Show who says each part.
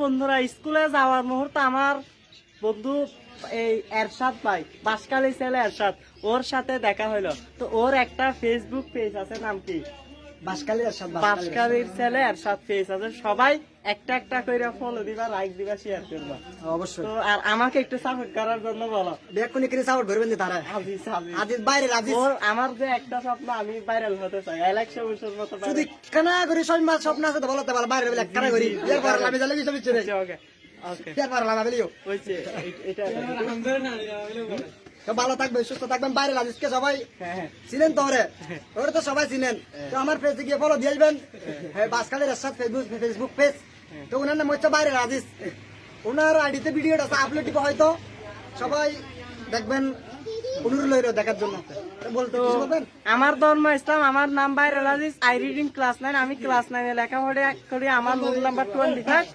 Speaker 1: বন্ধুরা, স্কুলে যাওয়ার মুহূর্তে আমার বন্ধু এই এরশাদ ভাই, বাসকালী ছেলে এরশাদ, ওর সাথে দেখা হইলো। তো ওর একটা ফেসবুক পেজ আছে, নাম কি? বাসকালীর ছেলে এরশাদ পেজ আছে। সবাই একটা একটা করে ফলো দিবা, লাইক দিবা, শেয়ার করবা
Speaker 2: অবশ্যই।
Speaker 1: তো। আর আমাকে একটু সাপোর্ট করার জন্য বলো।
Speaker 2: বেকুনি কিনে সাপোর্ট করবেন তারা।
Speaker 1: আজিজ আজিজ
Speaker 2: আজিজ বাইরে আজিজ।
Speaker 1: ওর আমার যে একটা স্বপ্ন, আমি ভাইরাল হতে চাই, ইলেকশন বছর মতো
Speaker 2: যদি কানা করি সব স্বপ্ন আছে তো বলতে পারো বাইরে বলে কানা করি এরপর আমি জানি কিছু কিছু নেই।
Speaker 1: ওকে ওকে
Speaker 2: এরপর লাভ বলিও
Speaker 1: হইছে এটা।
Speaker 2: তো ভালো থাকবেন, সুস্থ থাকবেন। বাইরে আজিজকে সবাই
Speaker 1: হ্যাঁ
Speaker 2: চিনেন তো ওরে তো সবাই চিনেন। তো আমার পেজে গিয়ে ফলো দিয়ে আসবেন। হ্যাঁ, বাসকালের এরশাদ ফেসবুক পেজ। তো ওনার নাম হচ্ছে বাইরে আজিজ। ওনার আইডিতে ভিডিওটা আছে, আপলোড দিব হয়তো, সবাই দেখবেন। অনুরোধ রইল দেখার জন্য। তো বলতে কিছু বলবেন?
Speaker 1: আমার ধর্ম ইসলাম, আমার নাম বাইরুল আজিজ, আই রিডিং ক্লাস 9, আমি ক্লাস 9 এ লেখাপড়া করি, আমার রোল নাম্বার 25।